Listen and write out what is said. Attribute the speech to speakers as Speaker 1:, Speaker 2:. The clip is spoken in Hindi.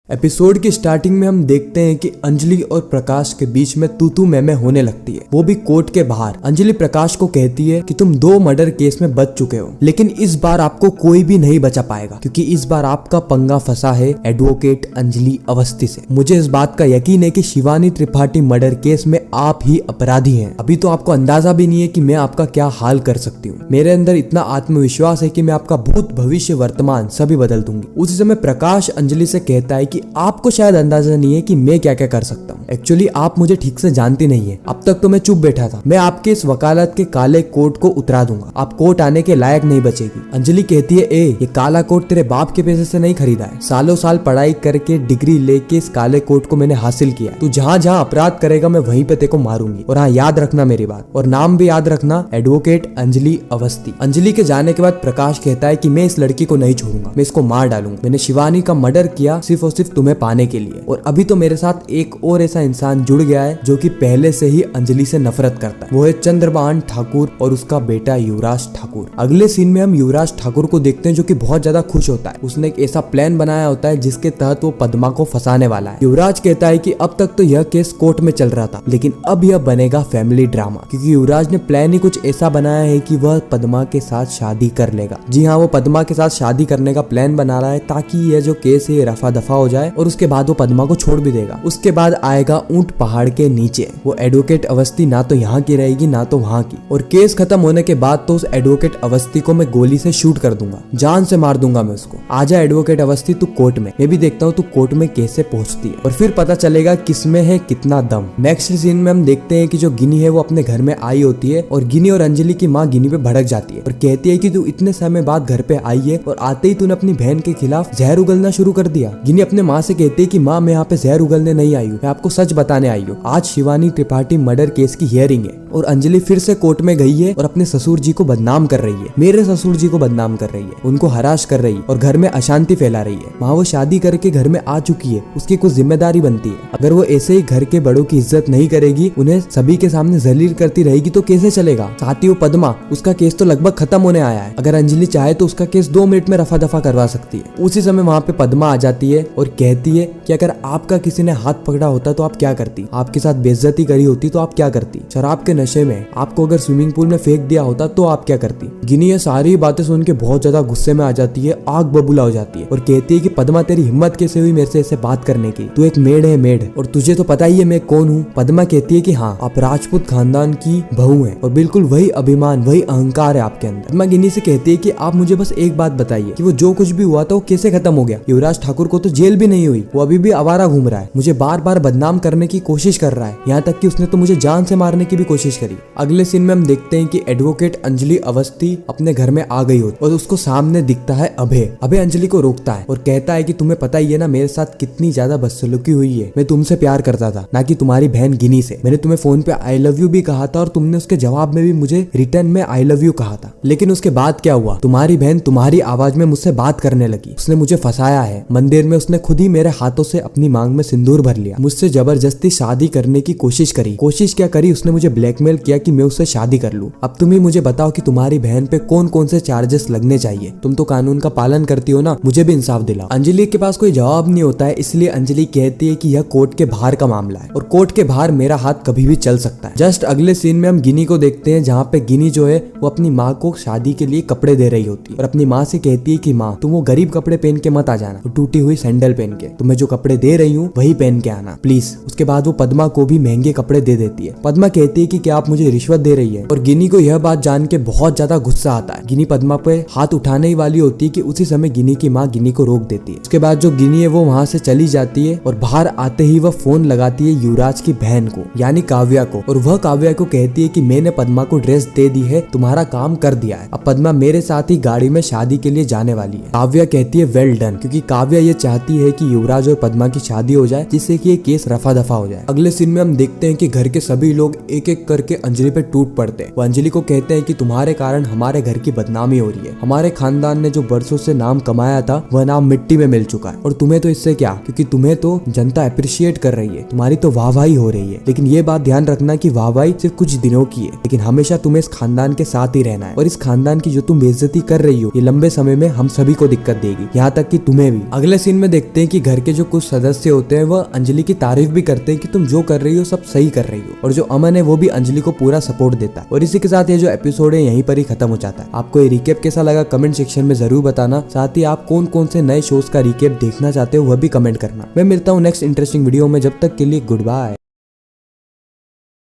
Speaker 1: एपिसोड की स्टार्टिंग में हम देखते हैं कि अंजलि और प्रकाश के बीच में तू मैं होने लगती है, वो भी कोर्ट के बाहर। अंजलि प्रकाश को कहती है कि तुम 2 मर्डर केस में बच चुके हो, लेकिन इस बार आपको कोई भी नहीं बचा पाएगा क्योंकि इस बार आपका पंगा फंसा है एडवोकेट अंजलि अवस्थी से। मुझे इस बात का यकीन है कि शिवानी त्रिपाठी मर्डर केस में आप ही अपराधी हैं। अभी तो आपको अंदाजा भी नहीं है कि मैं आपका क्या हाल कर सकती हूँ। मेरे अंदर इतना आत्मविश्वास है कि मैं आपका भूत भविष्य वर्तमान सभी बदल दूंगी। उसी समय प्रकाश अंजलि से कहता है कि आपको शायद अंदाजा नहीं है कि मैं क्या क्या कर सकता हूँ। एक्चुअली आप मुझे ठीक से जानती नहीं है। अब तक तो मैं चुप बैठा था। मैं आपके इस वकालत के काले कोट को उतरा दूंगा। आप कोर्ट आने के लायक नहीं बचेगी। अंजलि कहती है, ये काला कोट तेरे बाप के पैसे से नहीं खरीदा है। सालों साल पढ़ाई करके डिग्री लेके इस काले कोट को मैंने हासिल किया। तू जहाँ जहाँ अपराध करेगा मैं वहीं पे तेरे को मारूंगी। और हाँ, याद रखना मेरी बात, और नाम भी याद रखना, एडवोकेट अंजलि अवस्थी। अंजलि के जाने के बाद प्रकाश कहता है कि मैं इस लड़की को नहीं छोड़ूंगा, मैं इसको मार डालूंगा। मैंने शिवानी का मर्डर किया सिर्फ और सिर्फ तुम्हें पाने के लिए, और अभी तो मेरे साथ एक और ऐसा इंसान जुड़ गया है जो कि पहले से ही अंजलि से नफरत करता है। वो है चंद्रभान ठाकुर और उसका बेटा युवराज ठाकुर। अगले सीन में हम युवराज ठाकुर को देखते हैं जो कि बहुत ज्यादा खुश होता है। उसने एक ऐसा प्लान बनाया होता है जिसके तहत वो पद्मा को फंसाने वाला है। युवराज कहता है कि अब तक तो यह केस कोर्ट में चल रहा था, लेकिन अब यह बनेगा फैमिली ड्रामा, क्योंकि युवराज ने प्लान ही कुछ ऐसा बनाया है कि वह पद्मा के साथ शादी कर लेगा। जी हाँ, वो पद्मा के साथ शादी करने का प्लान बना रहा है ताकि यह जो केस है रफा दफा हो जाए और उसके बाद वो पद्मा को छोड़ भी देगा। उसके बाद आएगा ऊंट पहाड़ के नीचे। वो एडवोकेट अवस्थी ना तो यहाँ की रहेगी ना तो वहाँ की, और केस खत्म होने के बाद तो उस एडवोकेट अवस्थी को मैं गोली से शूट कर दूंगा, जान से मार दूंगा मैं उसको। आजा एडवोकेट अवस्थी, तू कोर्ट में। मैं भी देखता हूँ तू कोर्ट में कैसे पहुंचती है, और फिर पता चलेगा किसमें है कितना दम। नेक्स्ट सीन में हम देखते हैं कि जो गिनी है वो अपने घर में आई होती है, और गिनी और अंजलि की माँ गिनी पे भड़क जाती है और कहती है कि तू इतने समय बाद घर पे आई है और आते ही तूने अपनी बहन के खिलाफ जहर उगलना शुरू कर दिया। गिनी अपने माँ से कहती है कि माँ, मैं यहाँ पे जहर उगलने नहीं आई हूँ, मैं आपको सच बताने आई हूँ। आज शिवानी त्रिपाठी मर्डर केस की हियरिंग है और अंजलि फिर से कोर्ट में गई है और अपने ससुर जी को बदनाम कर रही है, मेरे ससुर जी को बदनाम कर रही है, उनको हराश कर रही है और घर में अशांति फैला रही है। वहाँ वो शादी करके घर में आ चुकी है, उसकी कुछ जिम्मेदारी बनती है। अगर वो ऐसे ही घर के बड़ों की इज्जत नहीं करेगी, उन्हें सभी के सामने जलील करती रहेगी तो कैसे चलेगा। साथ ही वो पद्मा, उसका केस तो लगभग खत्म होने आया है। अगर अंजलि चाहे तो उसका केस 2 मिनट में रफा दफा करवा सकती है। उसी समय वहाँ पे पद्मा आ जाती है और कहती है कि अगर आपका किसी ने हाथ पकड़ा होता तो आप क्या करती, आपके साथ बेइज्जती करी होती तो आप क्या करती, शराब के नशे में आपको अगर स्विमिंग पूल में फेंक दिया होता तो आप क्या करती। गिनी ये सारी बातें सुन के बहुत ज्यादा गुस्से में आ जाती है, आग बबूला हो जाती है और कहती है कि पद्मा, तेरी हिम्मत कैसे हुई मेरे से ऐसे बात करने की, तू एक मेड है मेड, और तुझे तो पता ही है मैं कौन हूँ। पद्मा कहती है कि हाँ, आप राजपूत खानदान की बहू है और बिल्कुल वही अभिमान वही अहंकार है आपके अंदर। पद्मा गिनी से कहती है कि आप मुझे बस एक बात बताइए कि वो जो कुछ भी हुआ था वो कैसे खत्म हो गया। युवराज ठाकुर को तो जेल भी नहीं हुई, वो अभी भी आवारा घूम रहा है, मुझे बार बार बदनाम करने की कोशिश कर रहा है, यहाँ तक कि उसने तो मुझे जान से मारने की भी कोशिश करी। अगले सीन में हम देखते हैं कि एडवोकेट अंजलि अवस्थी अपने घर में आ गई होती और उसको सामने दिखता है अभय। अभय अंजलि को रोकता है और कहता है कि तुम्हें पता ही है ना मेरे साथ कितनी ज्यादा बदसलूकी हुई है। मैं तुमसे प्यार करता था, ना कि तुम्हारी बहन गिनी से। मैंने तुम्हें फोन पे आई लव यू भी कहा था और तुमने उसके जवाब में भी मुझे रिटर्न में आई लव यू कहा था, लेकिन उसके बाद क्या हुआ, तुम्हारी बहन तुम्हारी आवाज में मुझसे बात करने लगी। उसने मुझे फंसाया है। मंदिर में उसने खुद ही मेरे हाथों से अपनी मांग में सिंदूर भर लिया, मुझसे जबरदस्ती शादी करने की कोशिश करी। कोशिश क्या करी, उसने मुझे ब्लैकमेल किया कि मैं उससे शादी कर लूं। अब तुम ही मुझे बताओ कि तुम्हारी बहन पे कौन कौन से चार्जेस लगने चाहिए। तुम तो कानून का पालन करती हो ना, मुझे भी इंसाफ दिलाओ। अंजलि के पास कोई जवाब नहीं होता है, इसलिए अंजलि कहती है कि यह कोर्ट के बाहर का मामला है और कोर्ट के बाहर मेरा हाथ कभी भी चल सकता है। जस्ट अगले सीन में हम गिनी को देखते हैं, जहाँ पे गिनी जो है वो अपनी माँ को शादी के लिए कपड़े दे रही होती है और अपनी माँ से कहती है कि माँ, तुम वो गरीब कपड़े पहन के मत आ जाना, वो टूटी हुई सैंडल पहन के, तुम्हें जो कपड़े दे रही हूँ वही पहन के आना प्लीज। उसके बाद वो पद्मा को भी महंगे कपड़े दे देती है। पद्मा कहती है कि क्या आप मुझे रिश्वत दे रही है, और गिनी को यह बात जान के बहुत ज्यादा गुस्सा आता है। गिनी पद्मा पे हाथ उठाने ही वाली होती है कि उसी समय गिनी की माँ गिनी को रोक देती है। उसके बाद जो गिनी है वो वहाँ से चली जाती है और बाहर आते ही वह फोन लगाती है युवराज की बहन को यानी काव्या को, और वह काव्या को कहती है कि मैंने पद्मा को ड्रेस दे दी है, तुम्हारा काम कर दिया है, अब पद्मा मेरे साथ ही गाड़ी में शादी के लिए जाने वाली है। काव्या कहती है वेल डन, क्योंकि काव्या ये चाहती है कि युवराज और पद्मा की शादी हो जाए जिससे कि ये केस रफा दफा हो जाए। अगले सीन में हम देखते हैं कि घर के सभी लोग एक एक करके अंजलि पे टूट पड़ते हैं। वो अंजलि को कहते हैं कि तुम्हारे कारण हमारे घर की बदनामी हो रही है, हमारे खानदान ने जो बरसों से नाम कमाया था वह नाम मिट्टी में मिल चुका है, और तुम्हें तो इससे क्या, क्योंकि तुम्हें तो जनता अप्रिशिएट कर रही है, तुम्हारी तो वाहवाही हो रही है। लेकिन ये बात ध्यान रखना कि वाहवाही सिर्फ कुछ दिनों की है, लेकिन हमेशा तुम्हें इस खानदान के साथ ही रहना है, और इस खानदान की जो तुम बेइज्जती कर रही हो ये लंबे समय में हम सभी को दिक्कत देगी, यहाँ तक कि तुम्हें भी। अगले सीन में देखते हैं कि घर के जो कुछ सदस्य होते हैं वह अंजलि की तारीफ भी करते हैं कि तुम जो कर रही हो सब सही कर रही हो, और जो अमन है वो भी अंजलि को पूरा सपोर्ट देता है। और इसी के साथ ये जो एपिसोड है यहीं पर ही खत्म हो जाता है। आपको ये रिकेप कैसा लगा कमेंट सेक्शन में जरूर बताना, साथ ही आप कौन कौन से नए शोज का रिकेप देखना चाहते हो वह भी कमेंट करना। मैं मिलता हूँ नेक्स्ट इंटरेस्टिंग वीडियो में, जब तक के लिए गुड बाय।